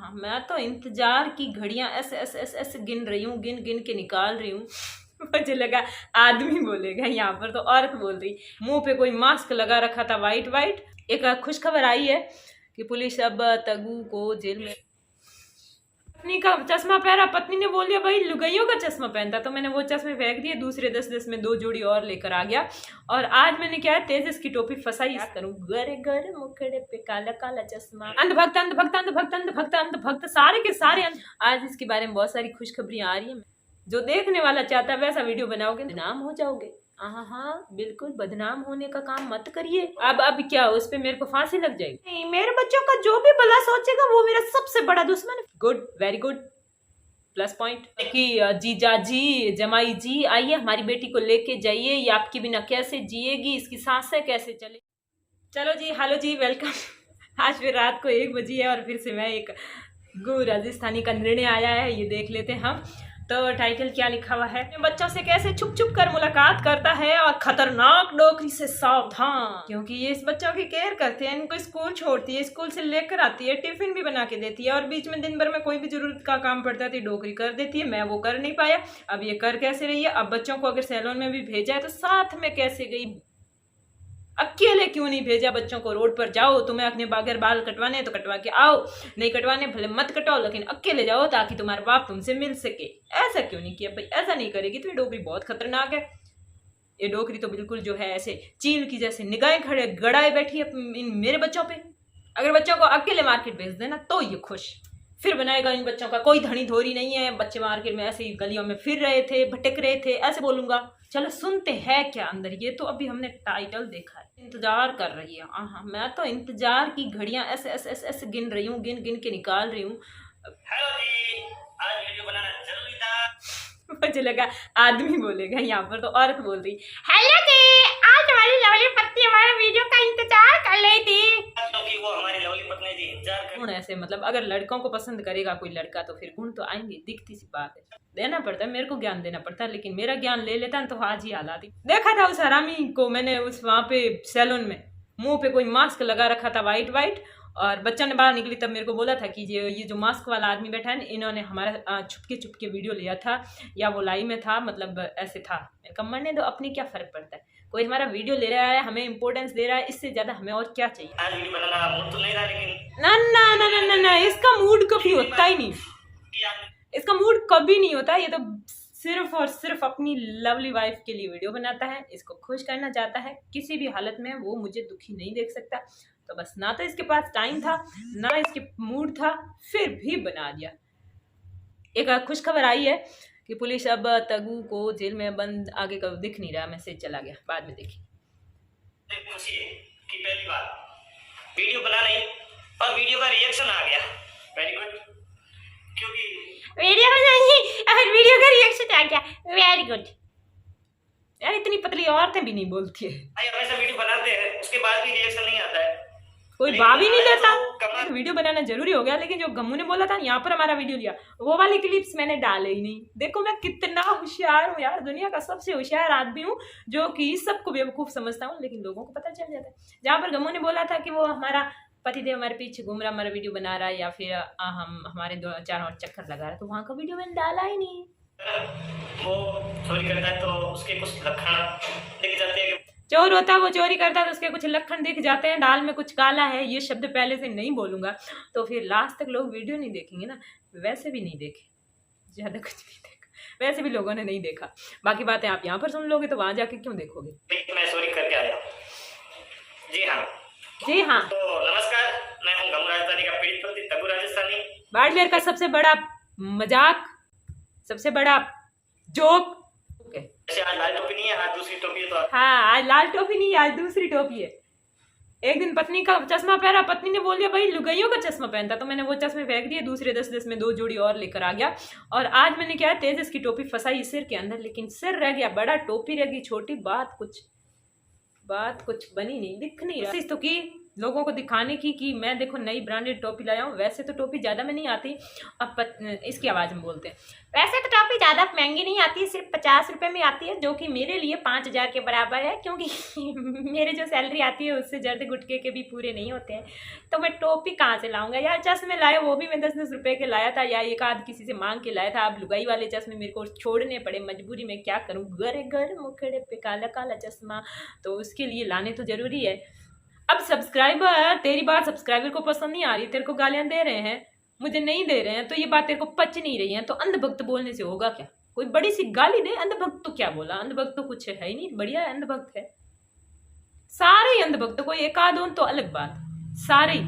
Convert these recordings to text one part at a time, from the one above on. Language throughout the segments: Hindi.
हाँ, मैं तो इंतजार की घड़ियां ऐसे ऐसे ऐसे ऐसे गिन रही हूँ, गिन गिन के निकाल रही हूँ। मुझे लगा आदमी बोलेगा, यहाँ पर तो औरत बोल रही। मुंह पे कोई मास्क लगा रखा था वाइट वाइट। एक खुशखबर आई है कि पुलिस अब तगू को जेल में। पत्नी का चश्मा पहना, पत्नी ने बोल दिया भाई लुगाइयों का चश्मा पहनता, तो मैंने वो चश्मे फेंक दिए, दूसरे 10-10 में 2 जोड़ी और लेकर आ गया। और आज मैंने क्या है, तेजस की टोपी फंसाई करूं, गरे गरे मुखड़े पे काला काला चश्मा। अंधभक्त अंधभक्त अंधभक्त अंधभक्त अंधभक्त सारे के सारे आज इसके बारे में बहुत सारी खुशखबरियां आ रही है। जो देखने वाला चाहता है वैसा वीडियो बनाओगे नाम हो जाओगे। हाँ बिल्कुल, बदनाम होने का काम मत करिए। अब क्या उस पे मेरे को फांसी लग जाएगी? नहीं, मेरे बच्चों का जो भी भला सोचेगा वो मेरा सबसे बड़ा दुश्मन है। Good, very good, plus point. कि जीजा जी, जमाई जी, आइए हमारी बेटी को लेके जाइए, ये आपकी बिना कैसे जिएगी, इसकी सांसें कैसे चले। चलो जी, हेलो जी, वेलकम। आज फिर रात को 1 बजी है और फिर से मैं एक गु राजस्थानी का निर्णय आया है, ये देख लेते हैं हम। तो टाइटल क्या लिखा हुआ है, बच्चों से कैसे छुप छुप कर मुलाकात करता है और खतरनाक डोकरी से सावधान। क्योंकि ये इस बच्चों की केयर करते हैं, इनको स्कूल छोड़ती है, स्कूल से लेकर आती है, टिफिन भी बना के देती है, और बीच में दिन भर में कोई भी जरूरत का काम पड़ता है तो डोकरी कर देती है। मैं वो कर नहीं पाया, अब ये कर कैसे रही है। अब बच्चों को अगर सैलून में भी भेजा है तो साथ में कैसे गई, अकेले क्यों नहीं भेजा बच्चों को। रोड पर जाओ, तुम्हें अपने बागर बाल कटवाने तो कटवा के आओ, नहीं कटवाने भले मत कटाओ, लेकिन अकेले जाओ ताकि तुम्हारा बाप तुमसे मिल सके। ऐसा क्यों नहीं किया भाई? ऐसा नहीं करेगी तो ये डोकरी बहुत खतरनाक है। ये डोकरी तो बिल्कुल जो है ऐसे चील की जैसे निगाहें खड़े गड़ाए बैठी है इन मेरे बच्चों पे। अगर बच्चों को अकेले मार्केट भेज देना तो ये खुश, फिर बनाएगा इन बच्चों का कोई धनी धोरी नहीं है, बच्चे मार्केट में ऐसे ही गलियों में फिर रहे थे, भटक रहे थे, ऐसे बोलूंगा। चलो सुनते हैं क्या अंदर। ये तो अभी हमने टाइटल देखा है, इंतजार कर रही है। हाँ, मैं तो इंतजार की घड़ियां ऐसे ऐसे ऐसे ऐसे गिन रही हूँ, गिन गिन के निकाल रही हूँ। हेलो जी, आज वीडियो बनाना जरूरी था। मुझे लगा आदमी बोलेगा, यहाँ पर तो औरत बोल रही। हेलो जी, आज हमारी लवली पत्नी हमारे वीडियो का इंतजार कर रही थी। क्योंकि वो हमारी लवली पत्नी थी, इंतजार कर। गुण ऐसे मतलब अगर लड़कों को पसंद करेगा कोई लड़का तो फिर गुण तो आएंगे, दिखती सी बात है। देना पड़ता है, मेरे को ज्ञान देना पड़ता है, लेकिन मेरा ज्ञान ले लेता है तो आज ही हालात ही। देखा था उस हरामी को मैंने उस वहां पे सैलून में, मुंह पे कोई मास्क लगा रखा था वाइट वाइट, और बच्चा ने बाहर निकली तब मेरे को बोला था कि ये जो मास्क वाला आदमी बैठा है इन्होंने हमारा छुपके वीडियो लिया था, या वो लाइव में था, मतलब ऐसे था। मरने दो, अपनी क्या फर्क पड़ता है, कोई हमारा वीडियो ले रहा है, हमें इंपॉर्टेंस दे रहा है, इससे ज्यादा हमें और क्या चाहिए। आज वीडियो बनाना मूड तो नहीं था, लेकिन ना ना ना ना ना ना, इसका मूड कभी होता ही नहीं, इसका मूड कभी नहीं होता। ये तो सिर्फ और सिर्फ अपनी लवली वाइफ के लिए वीडियो बनाता है, इसको खुश करना चाहता है, किसी भी हालत में वो मुझे दुखी नहीं देख सकता। तो बस ना तो इसके पास टाइम था ना इसके मूड था, फिर भी बना दिया। एक खुशखबर आई है कि पुलिस अब तगू को जेल में बंद, आगे का दिख नहीं रहा, मैसेज चला गया, बाद में देखिए। खुशी है कि पहली बार वीडियो बना नहीं और वीडियो का रिएक्शन आ गया, वेरी गुड। क्योंकि वीडियो बनाई और वीडियो का रिएक्शन आ गया, वेरी गुड। यार इतनी पतली औरतें भी नहीं बोलती है। हमेशा वीडियो बनाते हैं उसके बाद भी रिएक्शन नहीं आता है, कोई भाव ही नहीं देता। वीडियो बनाना जरूरी हो गया, लेकिन जो गम्मू ने बोला था यहाँ पर हमारा वीडियो लिया, वो वाली क्लिप्स मैंने डाले ही नहीं। देखो मैं कितना होशियार हूँ यार, दुनिया का सबसे होशियार आदमी हूँ, जो कि सबको बेवकूफ समझता हूँ, लेकिन लोगों को पता चल जाता है। जहाँ पर गम्मू ने बोला था कि वो हमारा पतिदेव हमारे पीछे घूम रहा, हमारा वीडियो बना रहा है, या फिर हम हमारे 2-4 और चक्कर लगा रहा है, तो वहाँ का वीडियो मैंने डाला ही नहीं। वो चोरी करता है तो उसके कुछ लक्षण दिख जाते हैं। चोर होता है वो चोरी करता है तो उसके कुछ लक्षण दिख जाते हैं, दाल में कुछ काला है, ये शब्द पहले से नहीं बोलूंगा तो फिर लास्ट तक लोग वीडियो नहीं देखेंगे ना। वैसे भी नहीं देखे, ज्यादा कुछ नहीं देखा, वैसे भी लोगों ने नहीं देखा। बाकी बातें आप यहाँ पर सुन लोगे तो वहां जाके क्यों देखोगे। मैं चोरी करके आया। जी हाँ, जी हाँ। तो नमस्कार, मैं हूँ गम्मू राजस्थानी का पीड़ित पति तगू राजस्थानी। बाड़मेर का सबसे बड़ा मजाक, सबसे बड़ा जोक। आज लाल टोपी नहीं है, आज दूसरी टोपी है। तो हाँ, आज लाल टोपी नहीं है, आज दूसरी टोपी है। एक दिन पत्नी का चश्मा पहना, पत्नी ने बोल दिया भाई लुगाइयों का चश्मा पहनता, तो मैंने वो चश्मे फेंक दिए, दूसरे 10-10 में 2 जोड़ी और लेकर आ गया। और आज मैंने क्या, तेजस की टोपी फंसाई सिर के अंदर, लेकिन सिर रह गया बड़ा, टोपी रह गई छोटी। बात कुछ बनी नहीं, दिख नहीं रहा। तो की लोगों को दिखाने की कि मैं देखो नई ब्रांडेड टोपी लाया हूँ। वैसे तो टोपी ज़्यादा में नहीं आती। अब इसकी आवाज़ में बोलते हैं, वैसे तो टोपी ज़्यादा महंगी नहीं आती, सिर्फ 50 रुपये में आती है, जो कि मेरे लिए 5,000 के बराबर है, क्योंकि मेरे जो सैलरी आती है उससे जर्द गुटके के भी पूरे नहीं होते हैं। तो मैं टोपी कहाँ से लाऊंगा यार। चश्मे लाए वो भी मैं 10-10 रुपये के लाया था, या एक आध किसी से मांग के लाया था। अब लुगाई वाले चश्मे मेरे को छोड़ने पड़े मजबूरी में, क्या करूँ, घर मुखड़े पे काला काला चश्मा, तो उसके लिए लाने तो ज़रूरी है। अब सब्सक्राइबर, तेरी बात सब्सक्राइबर को पसंद नहीं आ रही, तेरे को गालियां दे रहे हैं, मुझे नहीं दे रहे हैं, तो ये बात तेरे को पच नहीं रही है, तो अंधभक्त बोलने से होगा क्या। कोई बड़ी सी गाली दे, अंधभक्त तो क्या बोला, अंधभक्त तो कुछ है ही नहीं, बढ़िया अंधभक्त है। सारे ही अंधभक्त, कोई एक आध तो अलग बात, सारे ही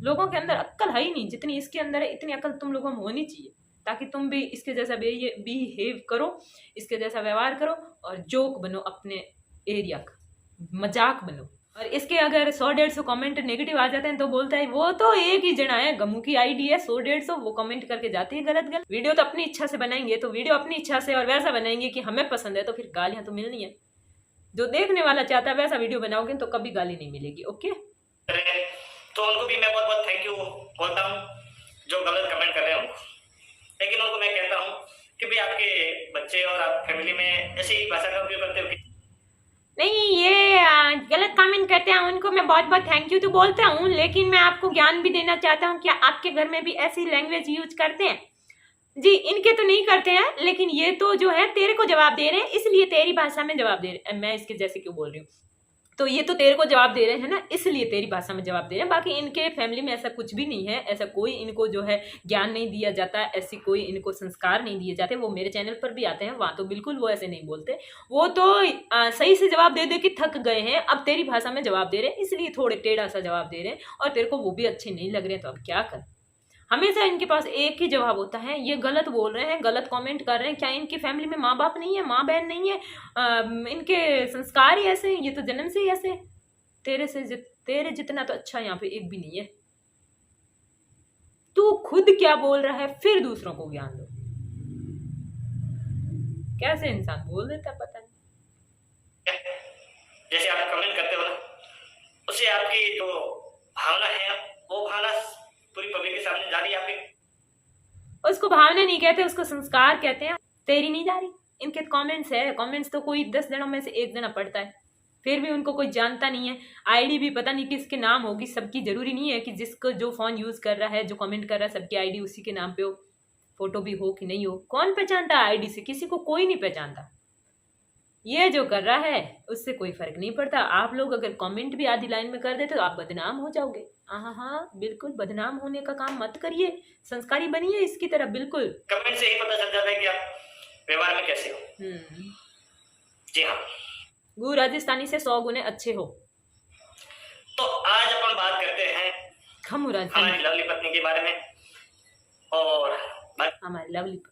लोगों के अंदर अक्ल है ही नहीं, जितनी इसके अंदर है इतनी अक्ल तुम लोगों में होनी चाहिए, ताकि तुम भी इसके जैसा बिहेव करो, इसके जैसा व्यवहार करो और जोक बनो, अपने एरिया का मजाक बनो। और इसके अगर 100-150 कमेंट नेगेटिव आ जाते हैं तो बोलता है वो तो एक ही जना है, गमू की आईडी है, 100-150 वो कमेंट करके जाती है गलत गलत। वीडियो तो अपनी इच्छा से बनाएंगे, तो वीडियो अपनी इच्छा से और वैसा बनाएंगे कि हमें पसंद है, तो फिर गालियां तो मिलनी है। जो देखने वाला चाहता है वैसा वीडियो बनाओगे तो कभी गाली नहीं मिलेगी। ओके, तो उनको भी मैं बहुत बहुत थैंक यू बोलता हूँ जो गलत कमेंट कर रहे हैं उनको। लेकिन उनको मैं कहता हूँ कि भाई आपके बच्चे और आप फैमिली में ऐसी भाषा का उपयोग करते हो नहीं, ये गलत कमेंट करते हैं उनको मैं बहुत बहुत थैंक यू तो बोलता हूँ, लेकिन मैं आपको ज्ञान भी देना चाहता हूँ, क्या आपके घर में भी ऐसी लैंग्वेज यूज करते हैं? जी, इनके तो नहीं करते हैं, लेकिन ये तो जो है तेरे को जवाब दे रहे हैं, इसलिए तेरी भाषा में जवाब दे रहे हैं। मैं इसके जैसे क्यों बोल रही हूँ, तो ये तो तेरे को जवाब दे रहे हैं ना, इसलिए तेरी भाषा में जवाब दे रहे हैं। बाकी इनके फैमिली में ऐसा कुछ भी नहीं है, ऐसा कोई इनको जो है ज्ञान नहीं दिया जाता, ऐसी कोई इनको संस्कार नहीं दिए जाते। वो मेरे चैनल पर भी आते हैं, वहाँ तो बिल्कुल वो ऐसे नहीं बोलते, वो तो सही से जवाब दे दे कि थक गए हैं, अब तेरी भाषा में जवाब दे रहे हैं, इसलिए थोड़े टेढ़ा सा जवाब दे रहे हैं, और तेरे को वो भी अच्छे नहीं लग रहे हैं, तो अब क्या कर। हमेशा इनके पास एक ही जवाब होता है, ये गलत बोल रहे हैं, गलत कमेंट कर रहे हैं। क्या इनकी फैमिली में माँ बाप नहीं है, माँ बहन नहीं है, इनके संस्कार ही ऐसे, ये तो जन्म से ही ऐसे। तेरे जितना तो अच्छा यहाँ पे एक भी नहीं है। तू खुद क्या बोल रहा है, फिर दूसरों को ज्ञान दो। कैसे इंसान बोल देता पता नहीं। जैसे आप कमेंट करते हो ना, उससे आपकी जो भावना है वो भावना पूरी पब्लिक के सामने जा रही है आपकी। उसको भावना नहीं कहते, उसको संस्कार कहते हैं। तेरी नहीं जा रही, इनके कमेंट्स है, कमेंट्स तो कोई 10 जनों में से एक जना पढ़ता है, फिर भी उनको कोई जानता नहीं है। आईडी भी पता नहीं किसके नाम होगी, सबकी जरूरी नहीं है कि जिसको जो फोन यूज कर रहा है, जो कमेंट कर रहा है, सबकी आईडी उसी के नाम पे हो, फोटो भी हो कि नहीं हो। कौन पहचानता है आईडी से, किसी को कोई नहीं पहचानता। ये जो कर रहा है उससे कोई फर्क नहीं पड़ता। आप लोग अगर कमेंट भी आधी लाइन में कर देते तो आप बदनाम हो जाओगे। हाँ, बिल्कुल बदनाम होने का काम मत करिए, संस्कारी बनिए इसकी तरह। बिल्कुल कमेंट से ही पता चल जाता है कि आप व्यवहार में कैसे हो। जी हाँ, गु राजस्थानी से 100 गुने अच्छे हो। तो आज अपन बात करते हैं हमारी लवली पत्नी के बारे में, और हमारी लवली पत्नी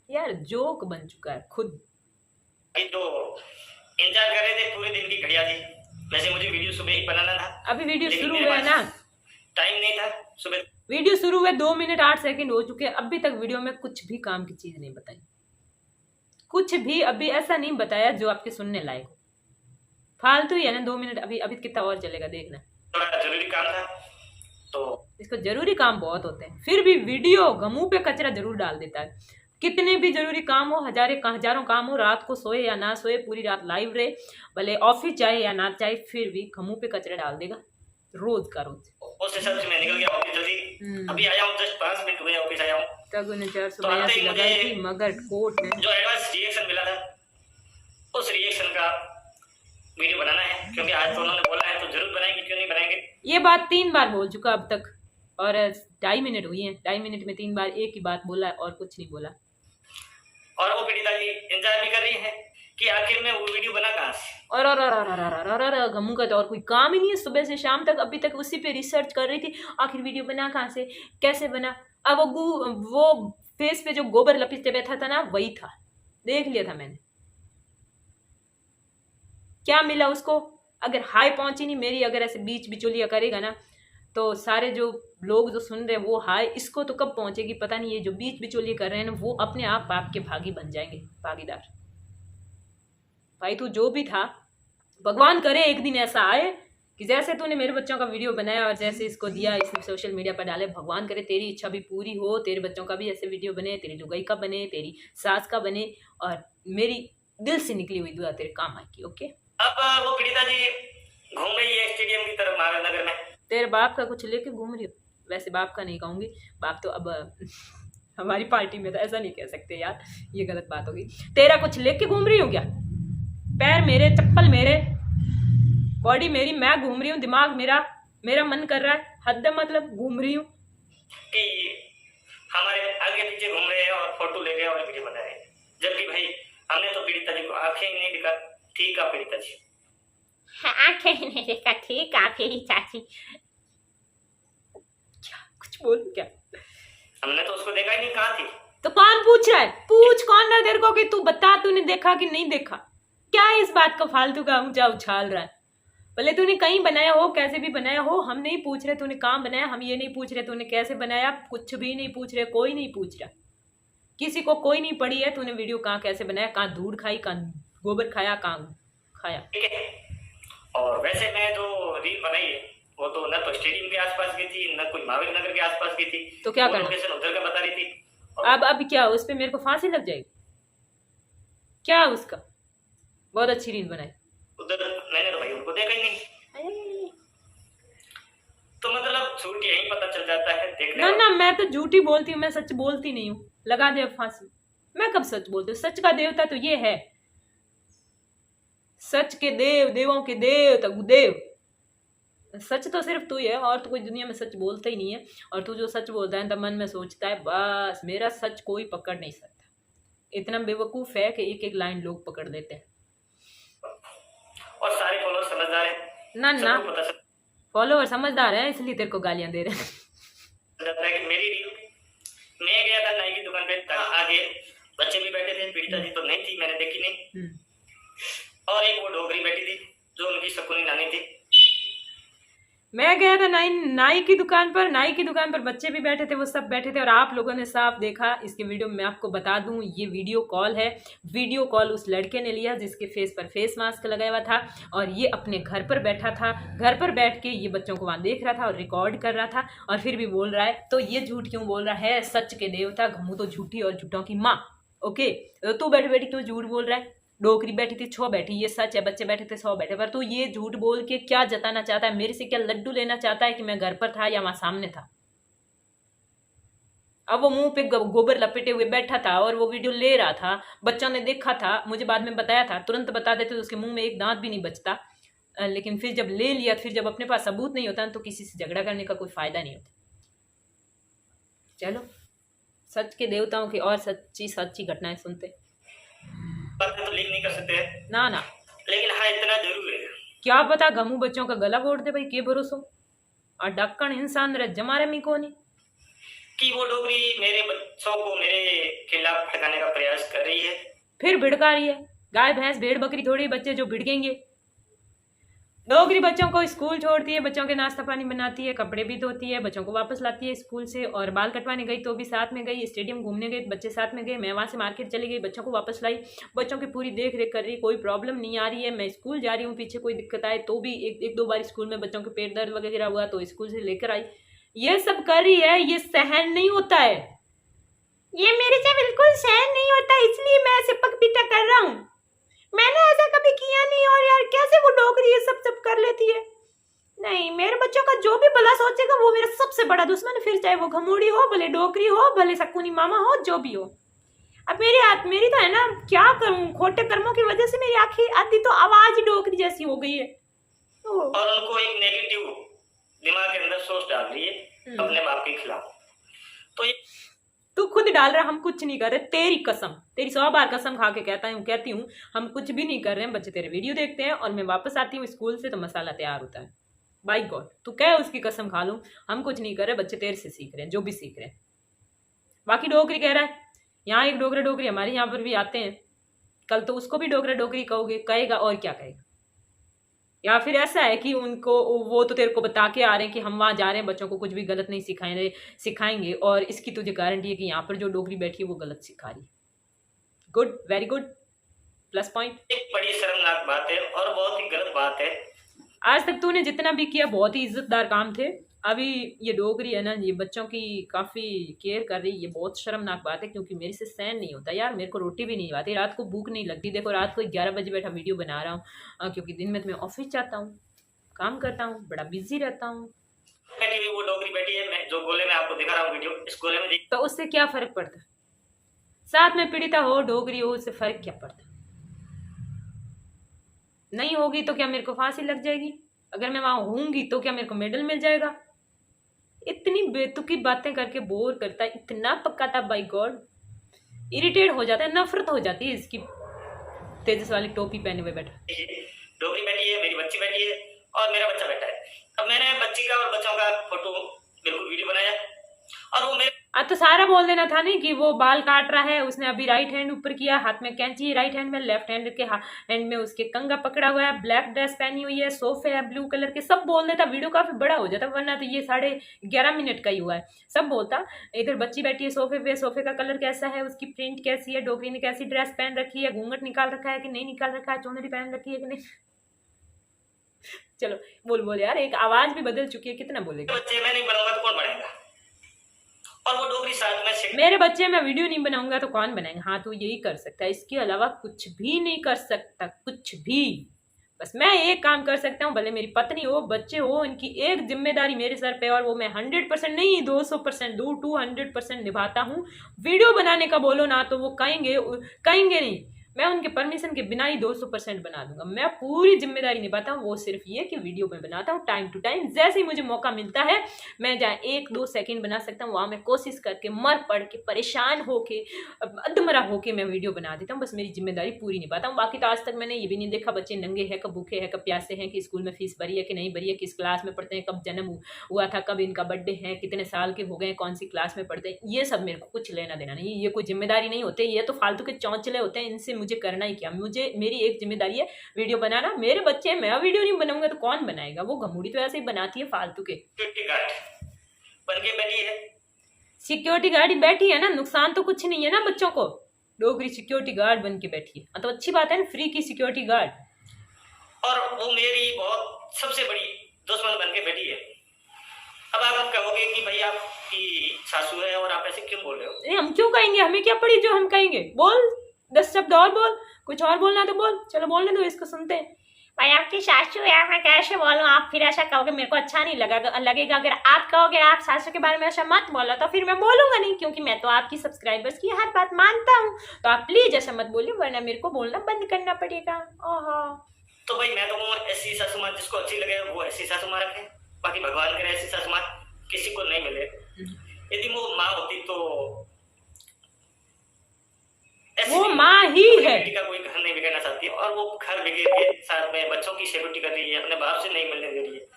यार जोक बन चुका है खुद। जो इंतजार कर रहे थे पूरे दिन की घड़िया थी, वैसे मुझे वीडियो सुबह ही बनाना था। अभी वीडियो शुरू हुआ है ना, टाइम नहीं था। सुबह वीडियो शुरू हुए 2 मिनट 8 सेकंड हो चुके हैं, अभी तक वीडियो में कुछ भी काम की चीज नहीं बताई, कुछ भी अभी ऐसा नहीं बताया जो आपके सुनने लायक हो। फालतू ही है ना 2 मिनट। अभी कितना और चलेगा देखना। थोड़ा जरूरी काम था, तो इसको जरूरी काम बहुत होते हैं, फिर भी वीडियो गमू पे कचरा जरूर डाल देता है। कितने भी जरूरी काम हो, हजारों काम हो, रात को सोए या ना सोए, पूरी रात लाइव रहे, भले ऑफिस जाए या ना जाए, फिर भी गमू पे कचरा डाल देगा रोज का रोज। उस हिसाब से मैं निकल गया ऑफिस जल्दी। अभी आया हूँ, जस्ट 5 मिनट हुए ऑफिस आया हूँ। तक उन्हें 482 लगाई थी, मगर कोर्ट ने जो एडवांस रिएक्शन मिला था उस रिएक्शन का वीडियो बनाना है, क्योंकि आज तो उन्होंने बोला है तो जरूर बनाएंगे, क्यों नहीं बनाएंगे। ये बात 3 बार बोल चुका अब तक, और 2.5 मिनट हुई है, 2.5 मिनट में 3 बार एक ही बात बोला है और कुछ नहीं बोला। और वो पीड़िता जी इंतजार भी कर रही है कि आखिर में वो वीडियो बना कहाँ से। और गमू का तो और कोई काम ही नहीं है, सुबह से शाम तक अभी तक उसी पे रिसर्च कर रही थी, आखिर वीडियो बना कहाँ से, कैसे बना। अब वो फेस पे जो गोबर लपेटते बैठा था ना, वही था, देख लिया था मैंने। क्या मिला उसको? अगर हाई पहुंची नहीं मेरी, अगर ऐसे बीच बिचौलिया करेगा ना, तो सारे जो लोग जो सुन रहे हैं वो हाय, इसको तो कब पहुंचेगी पता नहीं। ये जो बीच बिचौलिए कर रहे हैं ना, वो अपने आप आपके भागी बन जाएंगे, भागीदार। भाई तू जो भी था, भगवान करे एक दिन ऐसा आए कि जैसे तूने मेरे बच्चों का वीडियो बनाया और जैसे इसको दिया, इसने सोशल मीडिया पर डाले, भगवान करे तेरी इच्छा भी पूरी हो, तेरे बच्चों का भी ऐसे वीडियो बने, तेरी लुगाई का बने, तेरी सास का बने, और मेरी दिल से निकली हुई दुआ तेरे काम आएगी। ओके। अब वो पीड़िता जी घूम रही है स्टेडियम की तरफ महावीर में। तेरे बाप का कुछ लेके घूम रही हो? वैसे बाप का नहीं कहूंगी, बाप तो अब हमारी पार्टी में तो ऐसा नहीं कह सकते यार, ये गलत बात होगी। तेरा कुछ लेके घूम रही हूँ क्या? पैर मेरे, चप्पल मेरे, बॉडी मेरी, मैं घूम रही हूँ, दिमाग मेरा, मेरा मन कर रहा है, हद है, मतलब घूम रही हूँ कि हमारे आगे पीछे घूम रहे हैं और फोटो ले रहे हैं और वीडियो बना रहे हैं, जबकि भाई हमने तो पीड़िता जी को आंखें ही नहीं दिखा। ठीक है पीड़िता जी, आंखें ही नहीं देखा, ठीक है फिर चाची। क्या कुछ बोल क्या? हमने तो उसको देखा ही नहीं, कहाँ थी? तो कौन पूछ रहा है? पूछ कौन रहा है तेरे को कि तू बता तूने देखा कि नहीं देखा? क्या है इस बात का फालतू का ऊंचा उछाल रहा है? भले तूने कहीं बनाया हो, कैसे भी बनाया हो, हम नहीं पूछ रहे तूने कहाँ बनाया, हम ये नहीं पूछ रहे तूने कैसे बनाया, कुछ भी नहीं पूछ रहे, कोई नहीं पूछ रहा, किसी को कोई नहीं पड़ी है तूने वीडियो कहाँ कैसे बनाया, कहाँ धूड़ खाई, कहाँ गोबर खाया, कहाँ खाया। ठीक है। और वैसे मैं जो रील बनाई है वो तो न तो स्टेडियम के आसपास की थी, न कोई महावीर नगर के आसपास की थी। तो क्या करना? लोकेशन उधर का बता रही थी। अब क्या उस पे मेरे को फांसी लग जाएगी क्या? उसका बहुत अच्छी रील बनाई, उधर मैंने तो भाई उनको देखा ही नहीं। तो मतलब झूठ यही पता चल जाता है देखने। ना मैं तो झूठी बोलती हूँ, मैं सच बोलती नहीं हूँ। लगा दे फांसी, मैं कब सच बोलती हूँ? सच का देवता तो ये है, सच के देव, देवों के देव तक देव, सच तो सिर्फ तू ही है, और तो कोई दुनिया में सच बोलता ही नहीं है। और तू जो सच बोलता है तो मन में सोचता है बस मेरा सच कोई पकड़ नहीं सकता। इतना बेवकूफ है कि एक एक लाइन लोग पकड़ देते हैं। और सारे फॉलोअर समझदार हैं। ना फॉलोअर समझदार है इसलिए तेरे को गालियां दे रहे हैं। जाता है कि मेरी रील, मैं गया था नाई की दुकान पे, आगे बच्चे भी बैठे थे, पीड़िता जी तो नहीं थी, मैंने देखी नहीं। और एक वो डोगरी बैठी थी जो उनकी शकुनी नानी थी। मैं गया था नाई की दुकान पर, नाई की दुकान पर बच्चे भी बैठे थे, वो सब बैठे थे, और आप लोगों ने साफ देखा। इसके वीडियो में आपको बता दूं, ये वीडियो कॉल है, वीडियो कॉल उस लड़के ने लिया जिसके फेस पर फेस मास्क लगाया हुआ था, और ये अपने घर पर बैठा था, घर पर बैठ के ये बच्चों को वहां देख रहा था और रिकॉर्ड कर रहा था, और फिर भी बोल रहा है। तो ये झूठ क्यों बोल रहा है? सच के देवता घमू तो झूठी और झूठों की माँ। ओके, तो तू बैठी बैठी क्यों झूठ बोल रहा है? डोकरी बैठी थी 6 बैठी, ये सच है, बच्चे बैठे थे 100 बैठे, पर तू ये झूठ बोल के क्या जताना चाहता है? मेरे से क्या लड्डू लेना चाहता है कि मैं घर पर था या वहां सामने था? अब वो मुंह पे गोबर लपेटे हुए बैठा था और वो वीडियो ले रहा था, बच्चों ने देखा था, मुझे बाद में बताया था, तुरंत बता देते तो उसके मुंह में एक दांत भी नहीं बचता। लेकिन फिर जब ले लिया, फिर जब अपने पास सबूत नहीं होता तो किसी से झगड़ा करने का कोई फायदा नहीं होता। चलो, सच के देवताओं की और सच्ची घटनाएं सुनते। तो लीक नहीं कर सकते ना, लेकिन हाँ इतना जरूर है, क्या पता गमू बच्चों का गला घोट दे भाई, के भरोसो। और डक्कन इंसान रहे जमारे में को नहीं कि वो डोगरी मेरे बच्चों को मेरे खिलाफ भड़काने का प्रयास कर रही है। फिर भिड़का रही है, गाय भैंस भेड़ बकरी थोड़ी बच्चे जो भिड़केंगे। डोगरी बच्चों को स्कूल छोड़ती है, बच्चों के नाश्ता पानी बनाती है, कपड़े भी धोती है, बच्चों को वापस लाती है स्कूल से, और बाल कटवाने गई तो भी साथ में गई, स्टेडियम घूमने गए बच्चे साथ में गए, मैं वहाँ से मार्केट चली गई, बच्चों को वापस लाई, बच्चों की पूरी देख रेख कर रही, कोई प्रॉब्लम नहीं आ रही है। मैं स्कूल जा रही हूँ, पीछे कोई दिक्कत आए तो भी एक दो बार स्कूल में बच्चों के पेट दर्द वगैरह हुआ तो स्कूल से लेकर आई। ये सब कर रही है, ये सहन नहीं होता है, ये मेरे से बिल्कुल सहन नहीं होता, इसलिए मैं ऐसे पग पीटा कर रहा हूँ। मैंने ऐसा कभी किया नहीं, और यार कैसे वो डोगरी ये सब कर लेती है। नहीं, मेरे बच्चों का जो भी भला सोचेगा वो मेरा सबसे बड़ा दुश्मन, फिर चाहे वो घमोड़ी हो, भले डोगरी हो, भले शकुनी मामा हो, जो भी हो। अब मेरी तो है ना, क्या करूं, खोटे कर्मों की वजह से मेरी आंखें आधी तो आवाज ही डोगरी जैसी हो गई है। और उनको एक नेगेटिव दिमाग के अंदर सोच डाल रही है अपने बाप के खिलाफ। तो ये तू खुद डाल रहा, हम कुछ नहीं कर रहे, तेरी कसम, तेरी 100 बार कसम खा के कहती हूँ हम कुछ भी नहीं कर रहे हैं। बच्चे तेरे वीडियो देखते हैं और मैं वापस आती हूँ स्कूल से तो मसाला तैयार होता है। बाय गॉड, तू क्या उसकी कसम खा लूं, हम कुछ नहीं कर रहे, बच्चे तेरे से सीख रहे हैं जो भी सीख रहे हैं। बाकी डोगरी कह रहा है, यहाँ एक डोगरी हमारे यहाँ पर भी आते हैं, कल तो उसको भी डोगरी कहोगे, कहेगा और क्या कहेगा। या फिर ऐसा है कि उनको वो तो तेरे को बता के आ रहे हैं कि हम वहाँ जा रहे हैं, बच्चों को कुछ भी गलत नहीं सिखाएंगे और इसकी तुझे गारंटी है कि यहाँ पर जो डोगरी बैठी है वो गलत सिखा रही है। Good, very good, plus point. एक बड़ी शर्मनाक बात है और बहुत ही गलत बात है। आज तक तूने जितना भी किया बहुत ही इज्जतदार काम थे। अभी ये डोगरी है ना, ये बच्चों की काफ़ी केयर कर रही है, ये बहुत शर्मनाक बात है क्योंकि मेरे से सहन नहीं होता यार। मेरे को रोटी भी नहीं आती, रात को भूख नहीं लगती। देखो रात को 11 बजे बैठा वीडियो बना रहा हूँ क्योंकि दिन में तो मैं ऑफिस जाता हूँ, काम करता हूँ, बड़ा बिजी रहता हूँ। वो डोगरी बेटी है, मैं जो गोले में आपको दिखा रहा हूँ वीडियो, इस गोले में तो उससे क्या फर्क पड़ता? साथ में पीड़िता हो, डोगरी हो, उससे फर्क क्या पड़ता? नहीं होगी तो क्या मेरे को फांसी लग जाएगी? अगर मैं वहां होंगी तो क्या मेरे को मेडल मिल जाएगा? इतनी बेतुकी बातें करके बोर करता है, इतना पक्का था, बाई गॉड इरिटेट हो जाता है, नफरत हो जाती है इसकी तेजस वाली टोपी पहने हुए बैठा। डोगरी बैठी है, मेरी बच्ची बैठी है और मेरा बच्चा बैठा है। अब मैंने बच्ची का और बच्चों का फोटो बिल्कुल वीडियो बनाया और वो मेरे तो सारा बोल देना था नहीं कि वो बाल काट रहा है, उसने अभी राइट हैंड ऊपर किया, हाथ में कैंची राइट हैंड में, लेफ्ट हैंड के हैंड में उसके कंगा पकड़ा हुआ है, ब्लैक ड्रेस पहनी हुई है, सोफे है ब्लू कलर के, सब बोल देता, वीडियो काफी बड़ा हो जाता। वरना तो ये 11.5 मिनट का ही हुआ है, सब बोलता। इधर बच्ची बैठी है सोफे पे, सोफे का कलर कैसा है, उसकी प्रिंट कैसी है, डोगरी ने कैसी ड्रेस पहन रखी है, घूंघट निकाल रखा है कि नहीं निकाल रखा है, चुनरी पहन रखी है कि नहीं। चलो बोल यार, एक आवाज भी बदल चुकी है, कितना बोलेगा। बच्चे मैं नहीं बनाऊंगा तो कौन बनाएगा? और वो डोगरी साथ में मेरे बच्चे मैं वीडियो नहीं बनाऊंगा तो कौन बनाएगा? हाँ तो यही कर सकता है, इसके अलावा कुछ भी नहीं कर सकता, कुछ भी। बस मैं एक काम कर सकता हूँ, भले मेरी पत्नी हो, बच्चे हो, इनकी एक जिम्मेदारी मेरे सर पे, और वो मैं 100% नहीं 200% 200% निभाता हूँ। वीडियो बनाने का बोलो ना तो वो कहेंगे नहीं, मैं उनके परमिशन के बिना ही 200% बना दूंगा। मैं पूरी जिम्मेदारी निभाता हूँ। वो सिर्फ ये कि वीडियो में बनाता हूँ टाइम टू टाइम, जैसे ही मुझे मौका मिलता है, मैं जहाँ 1-2 सेकंड बना सकता हूँ वहाँ मैं कोशिश करके मर पड़ के परेशान होके अधमरा होके मैं वीडियो बना देता हूँ। बस मेरी जिम्मेदारी पूरी निभाता हूँ। बाकी तो आज तक मैंने ये भी नहीं देखा बच्चे नंगे हैं, कब भूखे हैं, कब प्यासे हैं, कि स्कूल में फीस भरी है कि नहीं भरी है, किस क्लास में पढ़ते हैं, कब जन्म हुआ था, कब इनका बर्थडे है, कितने साल के हो गए, कौन सी क्लास में पढ़ते हैं, ये सब मेरे को कुछ लेना देना नहीं। ये कोई जिम्मेदारी नहीं होते, ये तो फालतू के चौंचले होते हैं, इनसे मुझे करना ही क्या। मेरी एक जिम्मेदारी है वीडियो बनाना। मेरे बच्चे, मैं वीडियो नहीं बनाऊंगा तो कौन बनाएगा? वो घमूड़ी तो ऐसे ही बनाती है फालतू के। सिक्योरिटी गार्ड बैठी है ना, नुकसान तो कुछ नहीं है ना बच्चों को। डोगरी सिक्योरिटी गार्ड बन के बैठी है तो अच्छी बात है ना, फ्री की सिक्योरिटी गार्ड। और वो मेरी बहुत सबसे बड़ी दुश्मन बन के बैठी है। अब आप कहोगे कि भाई आपकी सासू है और आप ऐसे क्यों बोल रहे हो? हम क्यों कहेंगे, हमें क्या पड़ी जो हम कहेंगे? बोल 10 शब्द और बोल, कुछ और बोलना तो बोल। चलो बोलने दो, इसको सुनते हैं। भाई आपकी सासू है, मैं कैसे बोलूं? आप फिर ऐसा कहोगे, मेरे को अच्छा नहीं लगेगा। अगर आप कहोगे आप सासू के बारे में ऐसा मत बोलो तो फिर मैं बोलूंगा नहीं, क्योंकि मैं तो आपकी सब्सक्राइबर्स की हर बात मानता हूँ। तो आप प्लीज ऐसा मत बोलिए, वरना मेरे को बोलना बंद करना पड़ेगा। ओहो, तो भाई मैं तो ऐसी सासू माँ जिसको अच्छी लगे वो ऐसी सासू माँ रखे। बाकी भगवान करे ऐसी सासू माँ किसी को नहीं मिले। यदि वो माँ होती तो वो माँ ही है। बेटी का कोई घर नहीं बिगाड़ना चाहती है और वो घर बिगड़ के साथ में बच्चों की सिक्योरिटी कर रही है, अपने बाप से नहीं मिलने दे रही है।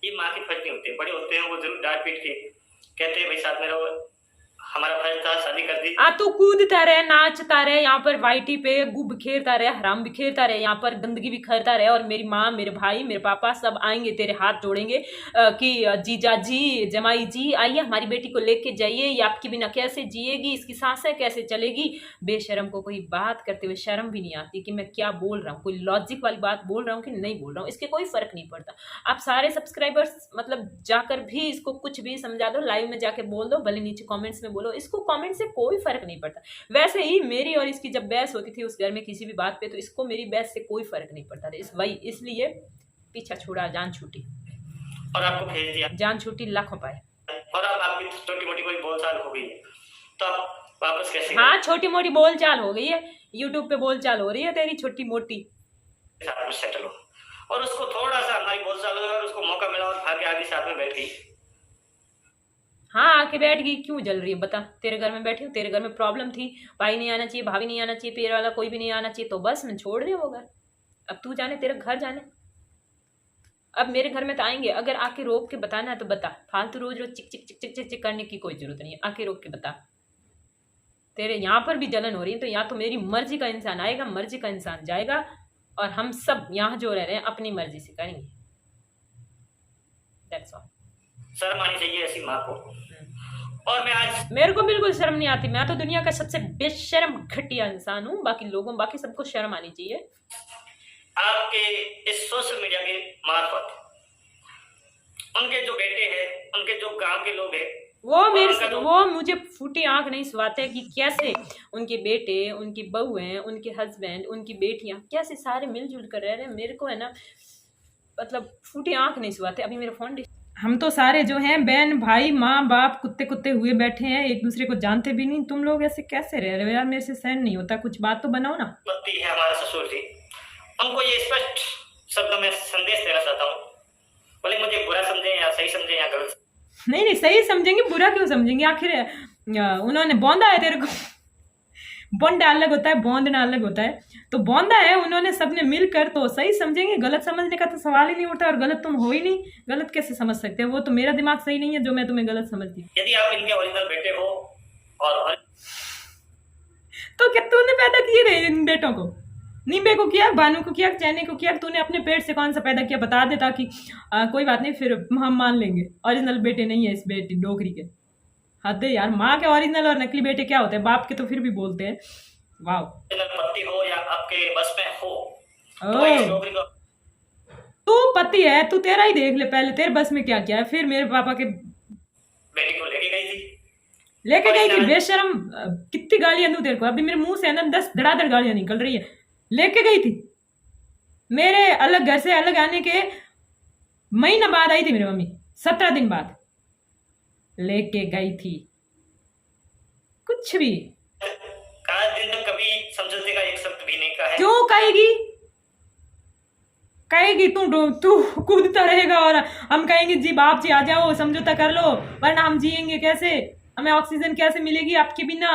ये माँ की फर्ज नहीं होती। बड़े होते हैं वो जरूर डांट पीट के कहते हैं भाई साथ में रहो, हमारा फर्ज था, शादी कर दी। तू कूदता रहे, नाचता रहे, यहाँ पर वाइटी पे गु बिखेरता रहे, हराम बिखेरता रहे, यहाँ पर गंदगी बिखेरता रहे, और मेरी माँ, मेरे भाई, मेरे पापा सब आएंगे तेरे हाथ जोड़ेंगे कि जीजा जी, जमाई जी आइए हमारी बेटी को लेके जाइए, ये आपके बिना कैसे जिएगी, इसकी सांसें कैसे चलेगी। बेशरम को कोई बात करते हुए शर्म भी नहीं आती कि मैं क्या बोल रहा हूँ, कोई लॉजिक वाली बात बोल रहा हूँ कि नहीं बोल रहा हूँ, इसके कोई फर्क नहीं पड़ता। आप सारे सब्सक्राइबर्स मतलब जाकर भी इसको कुछ भी समझा दो, लाइव में जाके बोल दो, भले नीचे कॉमेंट्स में बोलो, इसको कमेंट से कोई फर्क नहीं पड़ता। वैसे ही मेरी और इसकी जब बहस होती थी उस घर में किसी भी बात पे, तो इसको मेरी बहस से कोई फर्क नहीं पड़ता था। इसलिए पीछा छोड़ा, जान छूटी, और आपको भेज दिया, जान छूटी लाखों पाए। और अब आपकी छोटी मोटी कोई बोलचाल हो गई है तो आप वापस कैसे? हाँ, छोटी मोटी बोलचाल हो गई है, यूट्यूब पे बोलचाल हो रही है तेरी छोटी मोटी। सेटल हो, और उसको थोड़ा सा हमारी बोलचाल हो और उसको मौका मिला और भाग्य आगे साथ में बैठ गई। हाँ, आके बैठ गई, क्यों जल रही है बता? तेरे घर में बैठी हूँ, तेरे घर में प्रॉब्लम थी, भाई नहीं आना चाहिए, भाभी नहीं आना चाहिए, पेड़ वाला कोई भी नहीं आना चाहिए, तो बस मैं छोड़ दे वो घर। अब तू जाने, तेरा घर जाने। अब मेरे घर में तो आएंगे, अगर आके रोक के बताना है तो बता, फालतू रोज रोज चिक चिक चिक चिक चिक चिक करने की कोई जरूरत नहीं है, आके रोक के बता। तेरे यहाँ पर भी जलन हो रही है तो या तो मेरी मर्जी का इंसान आएगा, मर्जी का इंसान जाएगा, और हम सब यहाँ जो रह रहे हैं अपनी मर्जी से करेंगे। That's all. शर्म आनी चाहिए ऐसी माँ को। और मैं आज मेरे को बिल्कुल शर्म नहीं आती, मैं तो दुनिया का सबसे बेशर्म घटिया इंसान हूँ। बाकी सबको शर्म आनी चाहिए। आपके इस सोशल मीडिया के मार्फत उनके जो बेटे हैं, उनके जो गांव के लोग हैं, वो मुझे फूटी आंख नहीं सुहाते कि कैसे उनके बेटे, उनकी बहुएं, उनके हस्बैंड, उनकी बेटियां कैसे सारे मिलजुल कर रह रहे हैं। मेरे को है ना मतलब फूटी आंख नहीं सुहाते। अभी मेरा फोन, हम तो सारे जो हैं बहन भाई माँ बाप कुत्ते कुत्ते हुए बैठे हैं, एक दूसरे को जानते भी नहीं। तुम लोग ऐसे कैसे रह रहे हो यार? मेरे से सहन नहीं होता, कुछ बात तो बनाओ ना। पति है हमारा ससुर जी, उनको ये स्पष्ट शब्दों में संदेश देना चाहता हूँ, बोले मुझे बुरा समझे या सही समझे या गलत। नहीं सही समझेंगे, बुरा क्यों समझेंगे? आखिर उन्होंने बौंदा है तेरे को। बौंदा अलग होता है, बौंदना अलग होता है। तो बौंदा है उन्होंने सबने मिलकर, तो सही समझेंगे। गलत समझने का तो सवाल ही नहीं उठा, और गलत तुम हो ही नहीं। गलत कैसे समझ सकते हो? वो तो मेरा दिमाग सही नहीं है जो मैं तुम्हें गलत समझती। यदि आप इनके ओरिजिनल बेटे हो और तो क्या तूने पैदा किए थे इन बेटों को? नींबे को किया, भानु को किया, चैने को किया? तूने अपने पेट से कौन सा पैदा किया? बता दे, ताकि कोई बात नहीं, फिर हम मान लेंगे ओरिजिनल बेटे नहीं है इस बेटी डोकरी के। हद है यार, माँ के ओरिजिनल और नकली बेटे क्या होते हैं? बाप के तो फिर भी बोलते हैं। वाह, पति हो या आपके बस में हो तो इस डोकरी को, तू पति है, तू तेरा ही देख ले पहले, तेरे बस में क्या क्या है। फिर मेरे पापा के बेटी को लेके गई थी बेशरम। कितनी गालियां दूं तेरे को? अभी मेरे मुंह से ना 10 धड़ाधड़ गालियां निकल रही है। लेके गई थी, मेरे अलग घर से अलग आने के महीना बाद आई थी मेरी मम्मी, 17 दिन बाद लेके गई थी। कुछ भी दिन तक कभी समझौते का एक शब्द भी नहीं कहा है। क्यों कहेगी? तू कूदता रहेगा और हम कहेंगे जी बाप जी आ जाओ समझौता कर लो, वरना हम जिएंगे कैसे? हमें ऑक्सीजन कैसे मिलेगी आपके बिना?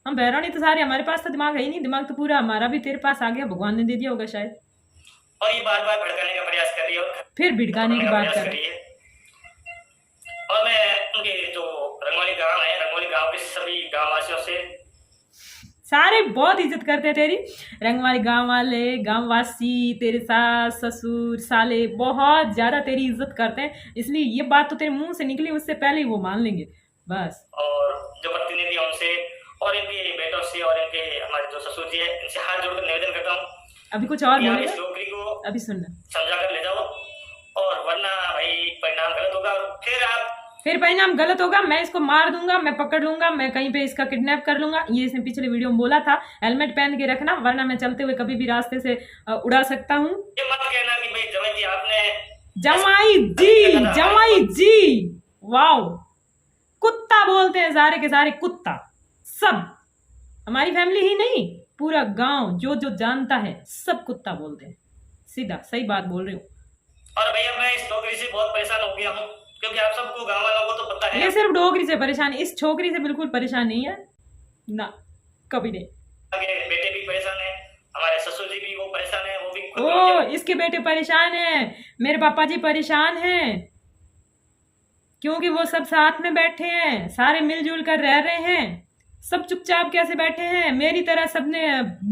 हम बहरा नहीं तो सारे, हमारे पास तो दिमाग है ही नहीं। दिमाग तो पूरा हमारा भी तेरे पास आ गया, भगवान ने दे दिया होगा शायद। और ये बार बार भड़काने का प्रयास कर रही है, फिर भिड़काने की बात कर रही है। और मैं उनके जो रंगोली गांव है, रंगोली गांव के सभी गांव वासियों से, सारे बहुत इज्जत करते हैं तेरी। रंगवाली गांव वाले, गांव वासी, तेरे सास ससुर साले बहुत ज्यादा तेरी इज्जत करते हैं। इसलिए ये बात तो तेरे मुंह से निकली, उससे पहले ही वो मान लेंगे बस। और जो प्रतिनिधि है उनसे और इनके बेटों से और इनके हमारे जो ससुर जी है, इनसे हाथ जोड़कर निवेदन करता हूँ, अभी कुछ और बोलेगा? इस डोकरी को अभी सुनना, समझा कर ले जाओ, और वरना भाई परिणाम गलत होगा। फिर परिणाम गलत होगा, मैं इसको मार दूंगा, मैं पकड़ लूंगा, मैं कहीं पे इसका किडनैप कर लूंगा। ये इसने पिछले वीडियो में बोला था, हेलमेट पहन के रखना, वरना मैं चलते हुए कभी भी रास्ते से उड़ा सकता हूँ। ये मत कहना कि भाई जमाई जी आपने, जमाई जी वाओ, कुत्ता बोलते हैं सारे के सारे, कुत्ता। सब हमारी फैमिली ही नहीं, पूरा गांव जो जो जानता है सब कुत्ता बोलते हैं। सीधा सही बात बोल रही हूँ। और भैया मैं इस डोकरी से बहुत परेशान हो गया हूँ, क्योंकि आप सबको गांव वालों को तो पता है। ये सिर्फ डोकरी से परेशान, इस छोकरी से बिल्कुल परेशान नहीं है ना, कभी नहीं। बेटे भी परेशान है, हमारे ससुर जी भी वो परेशान है, वो भी इसके बेटे परेशान है, मेरे पापा जी परेशान हैं, क्योंकि वो सब साथ में बैठे हैं, सारे मिलजुल कर रह रहे हैं। सब चुपचाप कैसे बैठे हैं? मेरी तरह सबने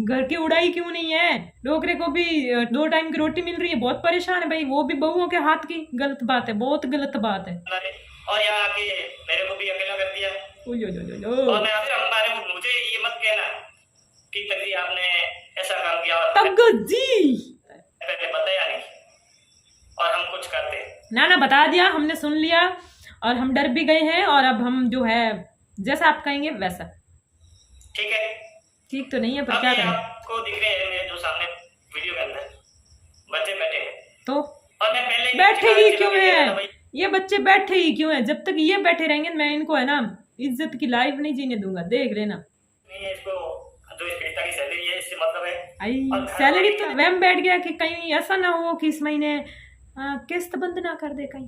घर की उड़ाई क्यों नहीं है? डोकरे को भी 2 टाइम की रोटी मिल रही है, बहुत परेशान है भाई। वो भी बहुओं के हाथ की, गलत बात है, बहुत गलत बात है। और यहाँ आके मेरे को भी अकेला कर दिया। और मैं हमारे मुझे ये मत कहना कि तगजी आपने ऐसा काम किया, तगजी पहले बताया नहीं और हम कुछ करते ना बता दिया, हमने सुन लिया और हम डर भी गए हैं। और अब हम जो है जैसा आप कहेंगे वैसा। ठीक है? ठीक तो नहीं है, पर क्या करें? आपको दिख रहे हैं मेरे जो सामने वीडियो के अंदर बच्चे बैठे हैं, तो और मैं पहले बैठे ही क्यों है? ये बच्चे बैठे ही क्यों है? जब तक ये बैठे रहेंगे मैं इनको है ना इज्जत की लाइफ नहीं जीने दूंगा, देख लेना। नहीं, इसको जो इस पीड़िता की सैलरी है इससे मतलब है, आई सैलरी तो वहम बैठ गया कि कहीं ऐसा ना हो कि इस महीने किस्त बंद ना कर दे कहीं,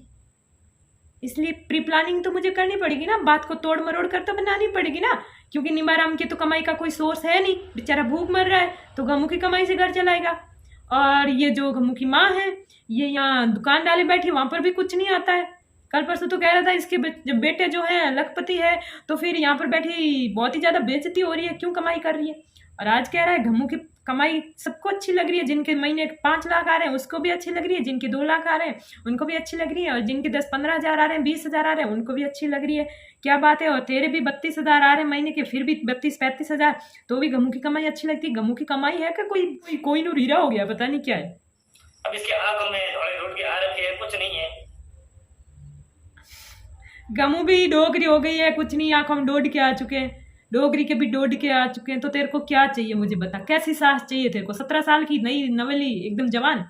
इसलिए प्री प्लानिंग तो मुझे करनी पड़ेगी ना, बात को तोड़ मरोड़ कर तो बनानी पड़ेगी ना, क्योंकि निमाराम की तो कमाई का कोई सोर्स है नहीं, बेचारा भूख मर रहा है, तो गमू की कमाई से घर चलाएगा। और ये जो गमू की माँ है, ये यहाँ दुकान डाले बैठी, वहां पर भी कुछ नहीं आता है। कल परसों तो कह रहा था इसके बेटे जो है लखपति है, तो फिर यहाँ पर बैठी बहुत ही ज्यादा बेइज्जती हो रही है, क्यों कमाई कर रही है। और आज कह रहा है गमू की कमाई सबको अच्छी लग रही है, जिनके महीने 5 लाख आ रहे हैं उसको भी अच्छी लग रही है, जिनके 2 लाख आ रहे हैं उनको भी अच्छी लग रही है, और जिनके 10-15 हज़ार आ रहे हैं, 20 हज़ार आ रहे हैं उनको भी अच्छी लग रही है। क्या बात है। और तेरे भी 32 हज़ार आ रहे हैं महीने के, फिर भी 32-35 हज़ार, तो भी गमू की कमाई अच्छी लगती है। गमू की कमाई है कि कोई नूर हीरा हो गया, पता नहीं क्या है। अब इसके आंखों में थोड़ी ढूंढ के आ रखी है, कुछ नहीं है। गमू भी डोगरी हो गई है, कुछ नहीं, आंखों में डोड के आ चुके हैं, डोगरी के भी डोड के आ चुके हैं। तो तेरे को क्या चाहिए मुझे बता, कैसी सास चाहिए तेरे को? 17 साल की नई नवेली एकदम जवान,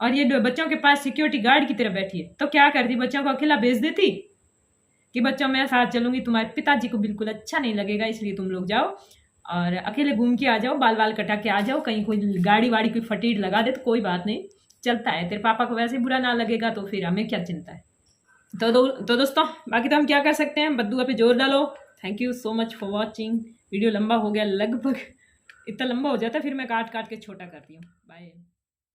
और ये बच्चों के पास सिक्योरिटी गार्ड की तरह बैठी है। तो क्या करती, बच्चों को अकेला भेज देती कि बच्चों मैं साथ चलूंगी, तुम्हारे पिताजी को बिल्कुल अच्छा नहीं लगेगा, इसलिए तुम लोग जाओ और अकेले घूम के आ जाओ, बाल बाल कटा के आ जाओ, कहीं कोई गाड़ी वाड़ी कोई फटीड लगा दे तो कोई बात नहीं, चलता है। तेरे पापा को वैसे बुरा ना लगेगा तो फिर हमें क्या चिंता है। तो दोस्तों बाकी तो हम क्या कर सकते हैं, बद्दुआ पे जोर डालो। Thank you so much for watching. Video लंबा हो गया, लगभग इतना लंबा हो जाता है फिर मैं काट काट के छोटा करती हूँ। बाय।